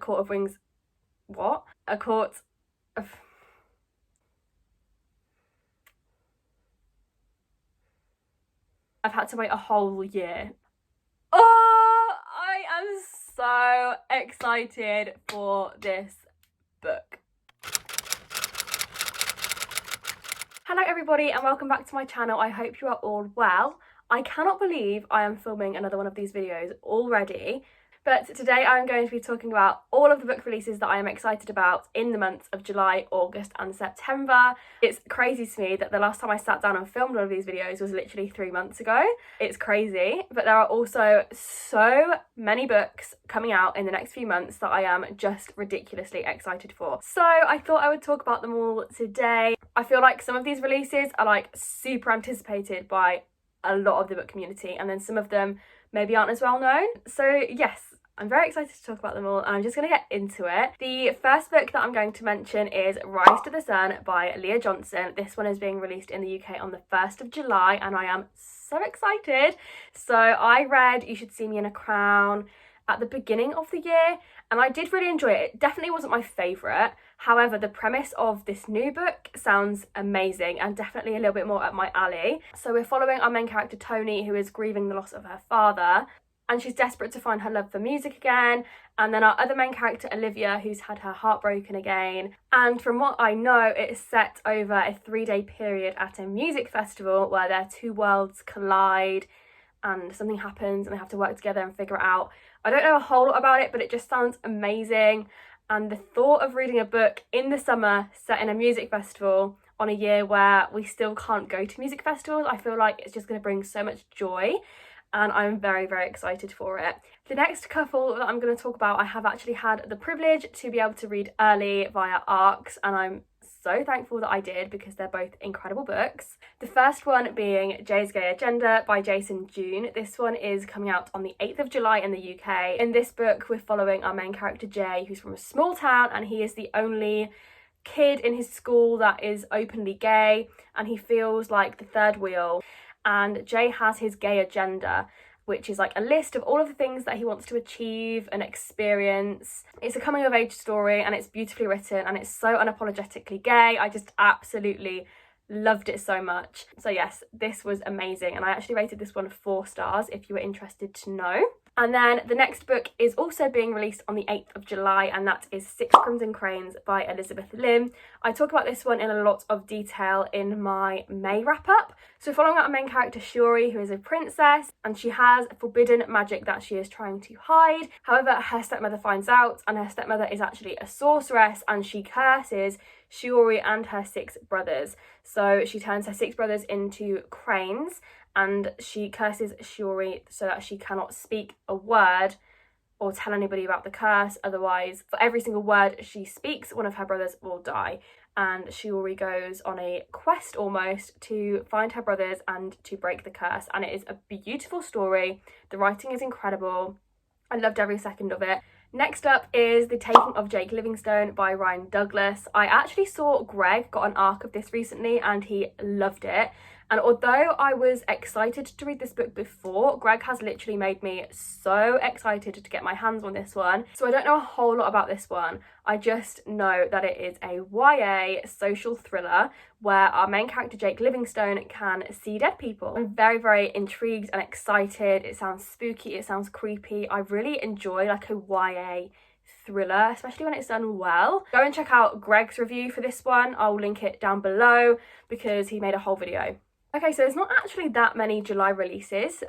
Court of Wings. What? A Court of... I've had to wait a whole year. Oh, I am so excited for this book. Hello everybody and welcome back to my channel. I hope you are all well. I cannot believe I am filming another one of these videos already, but today I'm going to be talking about all of the book releases that I am excited about in the months of July, August and September. It's crazy to me that the last time I sat down and filmed one of these videos was literally 3 months ago. It's crazy, but there are also so many books coming out in the next few months that I am just ridiculously excited for. So I thought I would talk about them all today. I feel like some of these releases are like super anticipated by a lot of the book community, and then some of them maybe aren't as well known. So yes, I'm very excited to talk about them all, and I'm just going to get into it. The first book that I'm going to mention is Rise to the Sun by Leah Johnson. This one is being released in the UK on the 1st of July, and I am so excited. So I read You Should See Me in a Crown at the beginning of the year, and I did really enjoy it. It definitely wasn't my favourite. However, the premise of this new book sounds amazing and definitely a little bit more up my alley. So we're following our main character Tony, who is grieving the loss of her father, and she's desperate to find her love for music again. And then our other main character Olivia, who's had her heart broken again. And from what I know, it's set over a 3-day period at a music festival where their two worlds collide and something happens and they have to work together and figure it out. I don't know a whole lot about it, but it just sounds amazing. And the thought of reading a book in the summer set in a music festival on a year where we still can't go to music festivals, I feel like it's just going to bring so much joy, and I'm very, very excited for it. The next couple that I'm going to talk about, I have actually had the privilege to be able to read early via ARCs, and I'm so thankful that I did because they're both incredible books. The first one being Jay's Gay Agenda by Jason June. This one is coming out on the 8th of July in the UK. In this book, we're following our main character Jay, who's from a small town, and he is the only kid in his school that is openly gay, and he feels like the third wheel. And Jay has his gay agenda, which is like a list of all of the things that he wants to achieve and experience. It's a coming of age story and it's beautifully written and it's so unapologetically gay. I just absolutely loved it so much. So yes, this was amazing, and I actually rated this one 4 stars if you were interested to know. And then the next book is also being released on the 8th of July, and that is 6 Crimson Cranes by Elizabeth Lim. I talk about this one in a lot of detail in my May wrap-up. So following our main character Shuri, who is a princess, and she has forbidden magic that she is trying to hide. However, her stepmother finds out, and her stepmother is actually a sorceress, and she curses Shuri and her 6 brothers. So she turns her 6 brothers into cranes, and she curses Shuri so that she cannot speak a word or tell anybody about the curse. Otherwise, for every single word she speaks, one of her brothers will die. And Shuri goes on a quest almost to find her brothers and to break the curse. And it is a beautiful story. The writing is incredible. I loved every second of it. Next up is The Taking of Jake Livingstone by Ryan Douglas. I actually saw Greg got an arc of this recently and he loved it. And although I was excited to read this book before, Greg has literally made me so excited to get my hands on this one. So I don't know a whole lot about this one. I just know that it is a YA social thriller where our main character Jake Livingstone can see dead people. I'm very, very intrigued and excited. It sounds spooky, it sounds creepy. I really enjoy like a YA thriller, especially when it's done well. Go and check out Greg's review for this one. I'll link it down below because he made a whole video. Okay, so there's not actually that many July releases,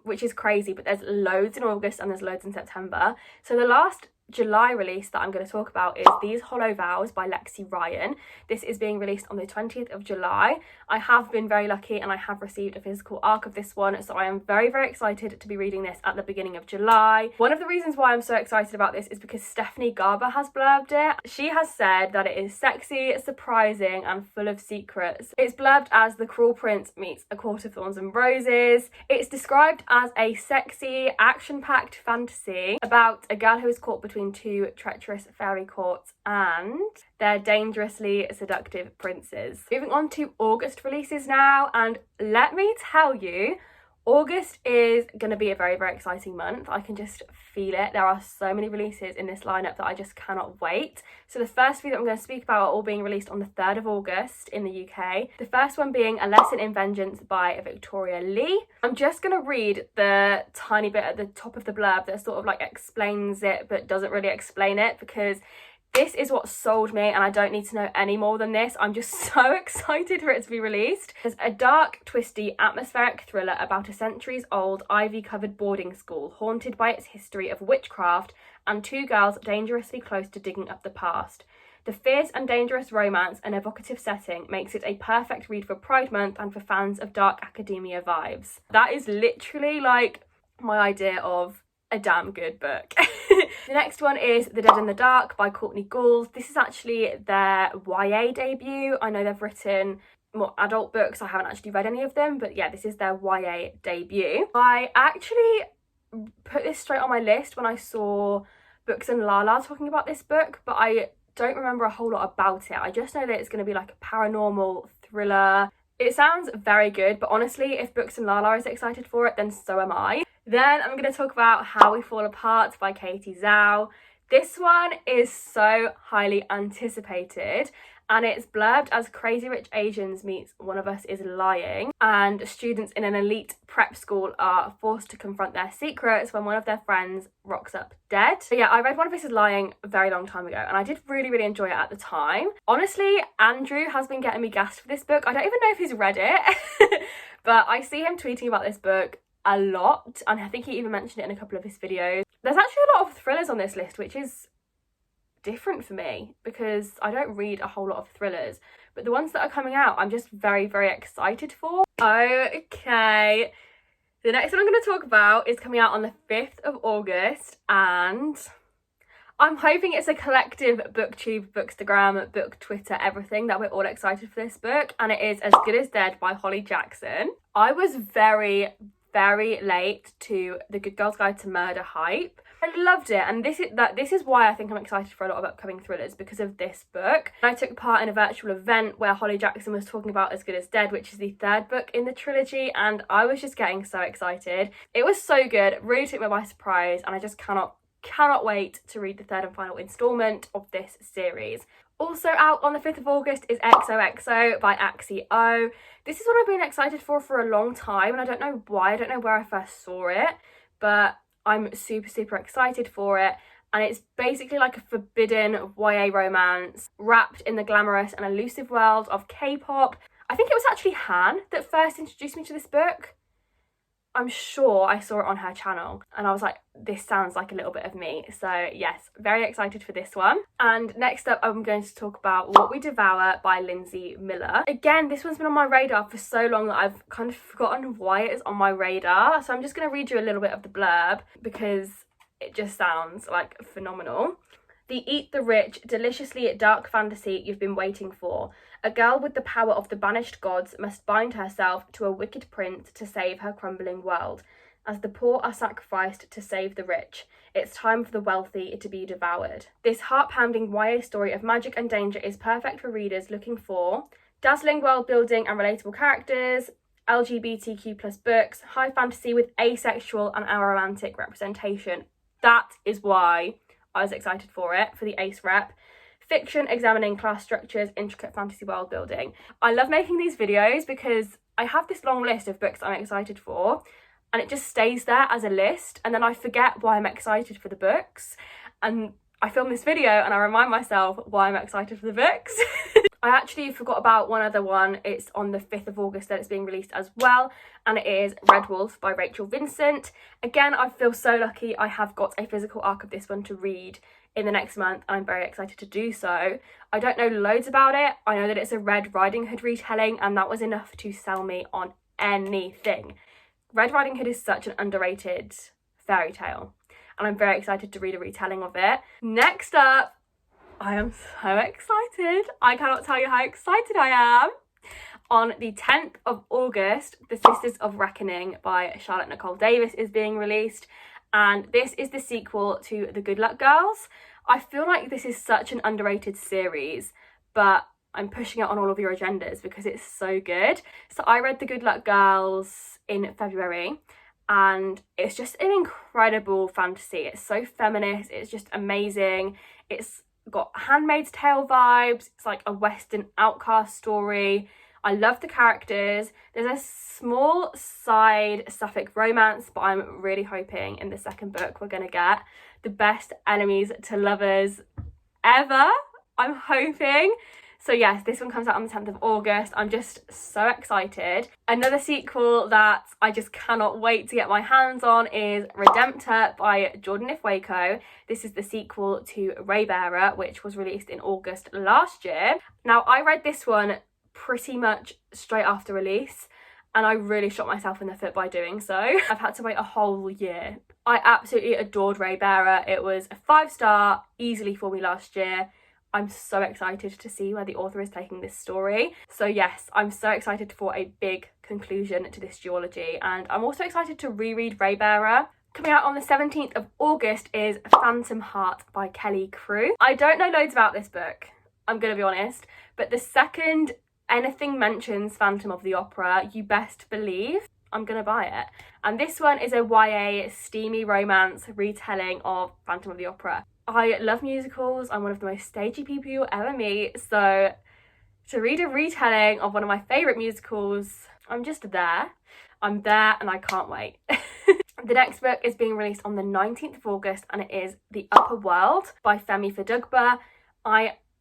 which is crazy, but there's loads in August and there's loads in September. So the last July release that I'm going to talk about is These Hollow Vows by Lexi Ryan. This is being released on the 20th of July. I have been very lucky and I have received a physical arc of this one, so I am very, very excited to be reading this at the beginning of July. One of the reasons why I'm so excited about this is because Stephanie Garber has blurbed it. She has said that it is sexy, surprising and full of secrets. It's blurbed as The Cruel Prince meets A Court of Thorns and Roses. It's described as a sexy, action-packed fantasy about a girl who is caught between 2 treacherous fairy courts and their dangerously seductive princes. Moving on to August releases now, and let me tell you, August is going to be a very, very exciting month. I can just feel it. There are so many releases in this lineup that I just cannot wait. So the first few that I'm going to speak about are all being released on the 3rd of August in the UK. The first one being A Lesson in Vengeance by Victoria Lee. I'm just going to read the tiny bit at the top of the blurb that sort of like explains it but doesn't really explain it, because this is what sold me and I don't need to know any more than this. I'm just so excited for it to be released. It's a dark, twisty, atmospheric thriller about a centuries-old, ivy-covered boarding school haunted by its history of witchcraft and two girls dangerously close to digging up the past. The fierce and dangerous romance and evocative setting makes it a perfect read for Pride Month and for fans of dark academia vibes. That is literally like my idea of a damn good book. The next one is The Dead in the Dark by Courtney Gould. This is actually their YA debut. I know they've written more adult books. I haven't actually read any of them, but yeah, this is their YA debut. I actually put this straight on my list when I saw Books and Lala talking about this book, but I don't remember a whole lot about it. I just know that it's going to be like a paranormal thriller. It sounds very good, but honestly, if Books and Lala is excited for it, then so am I. Then I'm going to talk about How We Fall Apart by Katie Zhao. This one is so highly anticipated, and it's blurbed as Crazy Rich Asians meets One of Us is Lying, and students in an elite prep school are forced to confront their secrets when one of their friends rocks up dead. So yeah, I read One of Us is Lying a very long time ago, and I did really, really enjoy it at the time. Honestly, Andrew has been getting me gassed for this book. I don't even know if he's read it, but I see him tweeting about this book a lot, and I think he even mentioned it in a couple of his videos. There's actually a lot of thrillers on this list, which is different for me because I don't read a whole lot of thrillers, but the ones that are coming out I'm just very, very excited for. Okay, the next one I'm going to talk about is coming out on the 5th of August, and I'm hoping it's a collective booktube, bookstagram, book Twitter, everything that we're all excited for this book, and it is As Good as Dead by Holly Jackson. I was very, very late to the Good Girl's Guide to Murder hype. I loved it, and this is why I think I'm excited for a lot of upcoming thrillers, because of this book. I took part in a virtual event where Holly Jackson was talking about As Good as Dead, which is the 3rd book in the trilogy, and I was just getting so excited. It was so good, really took me by surprise, and I just cannot wait to read the 3rd and final instalment of this series. Also out on the 5th of August is Xoxo by Axie O. This is what I've been excited for a long time, and I don't know why. I don't know where I first saw it, but I'm super, super excited for it. And it's basically like a forbidden YA romance wrapped in the glamorous and elusive world of K-pop. I think it was actually Han that first introduced me to this book. I'm sure I saw it on her channel and I was like, this sounds like a little bit of me. So yes, very excited for this one. And next up, I'm going to talk about What We Devour by Lindsay Miller. Again, this one's been on my radar for so long that I've kind of forgotten why it is on my radar. So I'm just going to read you a little bit of the blurb because it just sounds like phenomenal. The Eat the Rich, deliciously dark fantasy you've been waiting for. A girl with the power of the banished gods must bind herself to a wicked prince to save her crumbling world. As the poor are sacrificed to save the rich, it's time for the wealthy to be devoured. This heart-pounding YA story of magic and danger is perfect for readers looking for dazzling world building and relatable characters, LGBTQ+ books, high fantasy with asexual and aromantic representation. That is why I was excited for it, for the ace rep. Fiction examining class structures, intricate fantasy world building. I love making these videos because I have this long list of books I'm excited for, and it just stays there as a list, and then I forget why I'm excited for the books, and I film this video and I remind myself why I'm excited for the books. I actually forgot about one other one. It's on the 5th of August that it's being released as well, and it is Red Wolf by Rachel Vincent. Again, I feel so lucky I have got a physical arc of this one to read in the next month, and I'm very excited to do so. I don't know loads about it. I know that it's a Red Riding Hood retelling, and that was enough to sell me on anything. Red Riding Hood is such an underrated fairy tale, and I'm very excited to read a retelling of it. Next up, I am so excited. I cannot tell you how excited I am. On the 10th of August, The Sisters of Reckoning by Charlotte Nicole Davis is being released, and this is the sequel to The Good Luck Girls. I feel like this is such an underrated series, but I'm pushing it on all of your agendas because it's so good. So I read The Good Luck Girls in February, and it's just an incredible fantasy. It's so feminist, it's just amazing. It's got Handmaid's Tale vibes, it's like a Western outcast story. I love the characters. There's a small side sapphic romance, but I'm really hoping in the second book we're going to get the best enemies to lovers ever. I'm hoping. So yes, this one comes out on the 10th of August. I'm just so excited. Another sequel that I just cannot wait to get my hands on is Redempter by Jordan Ifwako. This is the sequel to Raybearer, which was released in August last year. Now, I read this one pretty much straight after release, and I really shot myself in the foot by doing so. I've had to wait a whole year. I absolutely adored Raybearer. It was a 5-star easily for me last year. I'm so excited to see where the author is taking this story. So yes, I'm so excited for a big conclusion to this duology, and I'm also excited to reread Raybearer. Coming out on the 17th of August is Phantom Heart by Kelly Crew. I don't know loads about this book, I'm gonna be honest, but the second anything mentions Phantom of the Opera, you best believe I'm gonna buy it. And this one is a YA steamy romance retelling of Phantom of the Opera. I love musicals. I'm one of the most stagey people you'll ever meet. So to read a retelling of one of my favourite musicals, I'm just there. I'm there and I can't wait. The next book is being released on the 19th of August, and it is The Upper World by Femi Fadugba.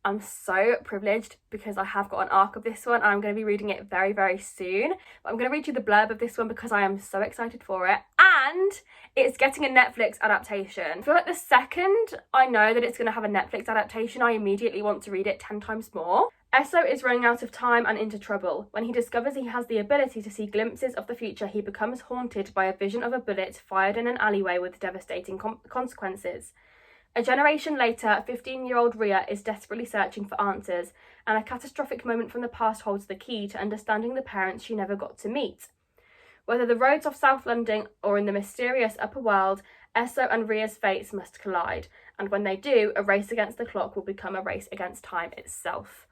I'm so privileged because I have got an arc of this one and I'm going to be reading it very, very soon. But I'm going to read you the blurb of this one because I am so excited for it. And it's getting a Netflix adaptation. I feel like the second I know that it's going to have a Netflix adaptation, I immediately want to read it 10 times more. Esso is running out of time and into trouble. When he discovers he has the ability to see glimpses of the future, he becomes haunted by a vision of a bullet fired in an alleyway with devastating consequences. A generation later, 15-year-old Ria is desperately searching for answers, and a catastrophic moment from the past holds the key to understanding the parents she never got to meet. Whether the roads of South London or in the mysterious upper world, Esso and Ria's fates must collide, and when they do, a race against the clock will become a race against time itself.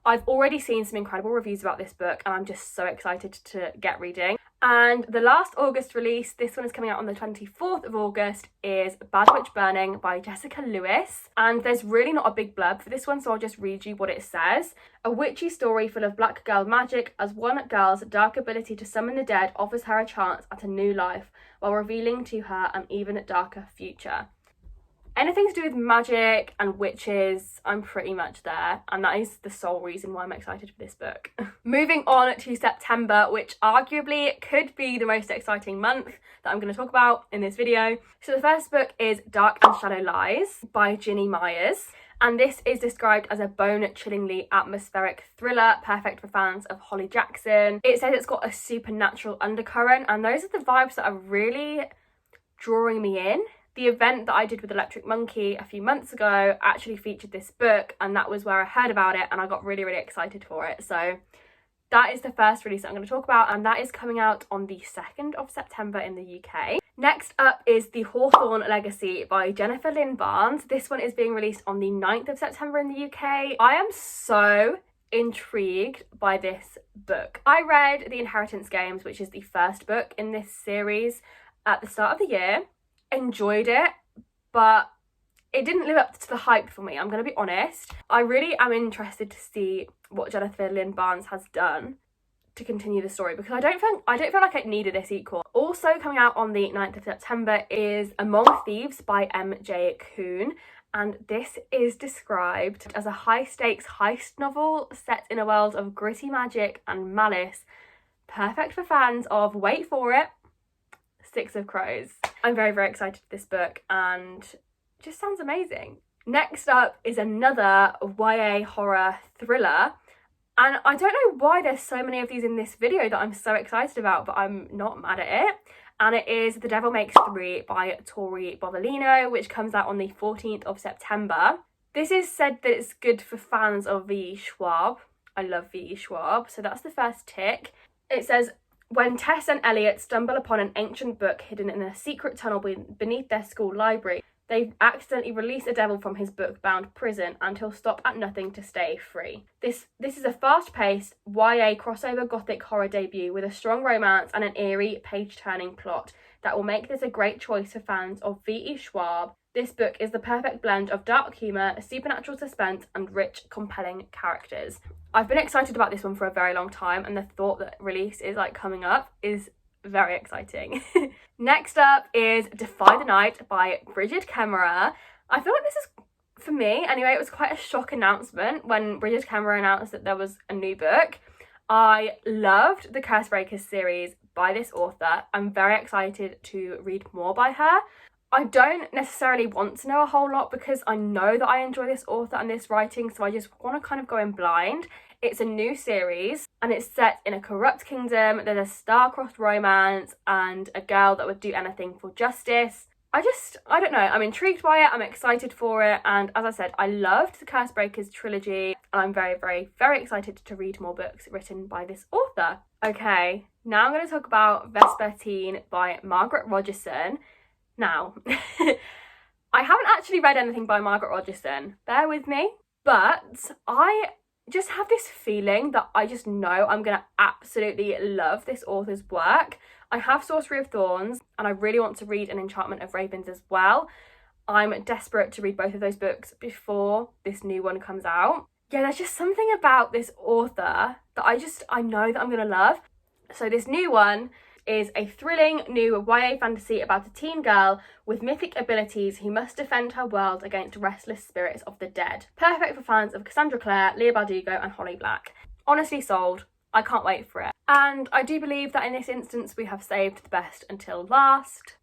I've already seen some incredible reviews about this book, and I'm just so excited to get reading. And the last August release, this one is coming out on the 24th of August, is Bad Witch Burning by Jessica Lewis. And there's really not a big blurb for this one, so I'll just read you what it says. A witchy story full of black girl magic as one girl's dark ability to summon the dead offers her a chance at a new life, while revealing to her an even darker future. Anything to do with magic and witches, I'm pretty much there, and that is the sole reason why I'm excited for this book. Moving on to September, which arguably could be the most exciting month that I'm going to talk about in this video. So the first book is Dark and Shallow Lies by Ginny Myers, and this is described as a bone-chillingly atmospheric thriller, perfect for fans of Holly Jackson. It says it's got a supernatural undercurrent, and those are the vibes that are really drawing me in. The event that I did with Electric Monkey a few months ago actually featured this book, and that was where I heard about it and I got really, really excited for it. So that is the first release that I'm going to talk about, and that is coming out on the 2nd of September in the UK. Next up is The Hawthorn Legacy by Jennifer Lynn Barnes. This one is being released on the 9th of September in the UK. I am so intrigued by this book. I read The Inheritance Games, which is the first book in this series, at the start of the year. Enjoyed it, but it didn't live up to the hype for me, I'm going to be honest. I really am interested to see what Jennifer Lynn Barnes has done to continue the story, because I don't feel like it needed a sequel. Also coming out on the 9th of September is Among Thieves by M.J. Kuhn, and this is described as a high-stakes heist novel set in a world of gritty magic and malice, perfect for fans of, wait for it, Six of Crows. I'm very, very excited for this book, and it just sounds amazing. Next up is another YA horror thriller, and I don't know why there's so many of these in this video that I'm so excited about, but I'm not mad at it. And it is The Devil Makes Three by Tori Bovalino, which comes out on the 14th of September. This is said that it's good for fans of V.E. Schwab. I love V.E. Schwab, so that's the first tick. It says, when Tess and Elliot stumble upon an ancient book hidden in a secret tunnel beneath their school library, They accidentally release a devil from his book-bound prison and he'll stop at nothing to stay free. This is a fast-paced YA crossover gothic horror debut with a strong romance and an eerie, page-turning plot that will make this a great choice for fans of V.E. Schwab. This book is the perfect blend of dark humour, supernatural suspense and rich, compelling characters. I've been excited about this one for a very long time, and the thought that release is like coming up is very exciting. Next up is Defy the Night by Bridget Kemmerer. I feel like this is, for me anyway, it was quite a shock announcement when Bridget Kemmerer announced that there was a new book. I loved the Cursebreakers series by this author. I'm very excited to read more by her. I don't necessarily want to know a whole lot because I know that I enjoy this author and this writing, so I just want to kind of go in blind. It's a new series and it's set in a corrupt kingdom. There's a star-crossed romance and a girl that would do anything for justice. I don't know, I'm intrigued by it, I'm excited for it, and as I said, I loved the Cursebreakers trilogy, and I'm very, very, very excited to read more books written by this author. Okay, now I'm going to talk about Vesper Teen by Margaret Rogerson. Now, I haven't actually read anything by Margaret Rogerson, bear with me, but I just have this feeling that I just know I'm going to absolutely love this author's work. I have Sorcery of Thorns and I really want to read An Enchantment of Ravens as well. I'm desperate to read both of those books before this new one comes out. Yeah, there's just something about this author that I know that I'm going to love. So this new one is a thrilling new YA fantasy about a teen girl with mythic abilities who must defend her world against restless spirits of the dead. Perfect for fans of Cassandra Clare, Leah Bardugo and Holly Black. Honestly sold. I can't wait for it. And I do believe that in this instance we have saved the best until last,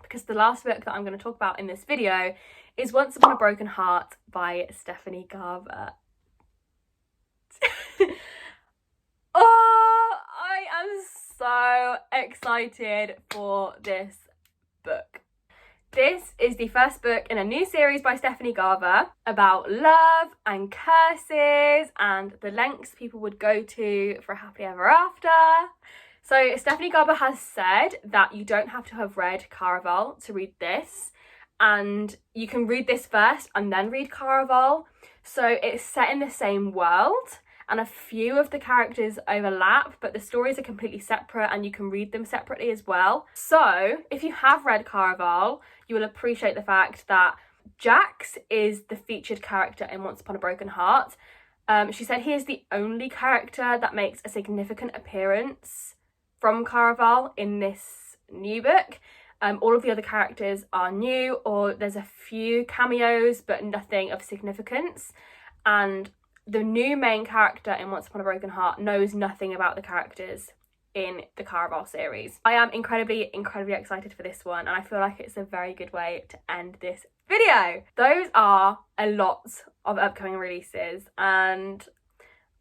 because the last book that I'm going to talk about in this video is Once Upon a Broken Heart by Stephanie Garber. Oh, I am so excited for this book. This is the first book in a new series by Stephanie Garber about love and curses and the lengths people would go to for a happily ever after. So Stephanie Garber has said that you don't have to have read Caraval to read this, and you can read this first and then read Caraval. So it's set in the same world and a few of the characters overlap, but the stories are completely separate and you can read them separately as well. So if you have read Caraval, you will appreciate the fact that Jax is the featured character in Once Upon a Broken Heart. She said he is the only character that makes a significant appearance from Caraval in this new book. All of the other characters are new, or there's a few cameos but nothing of significance, and the new main character in Once Upon a Broken Heart knows nothing about the characters in the Caraval series. I am incredibly, incredibly excited for this one, and I feel like it's a very good way to end this video. Those are a lot of upcoming releases, and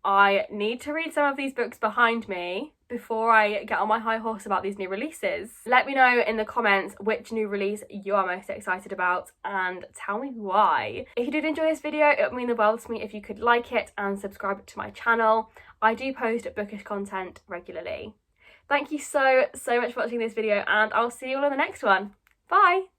I need to read some of these books behind me before I get on my high horse about these new releases. Let me know in the comments which new release you are most excited about and tell me why. If you did enjoy this video, it would mean the world to me if you could like it and subscribe to my channel. I do post bookish content regularly. Thank you so much for watching this video, and I'll see you all in the next one. Bye!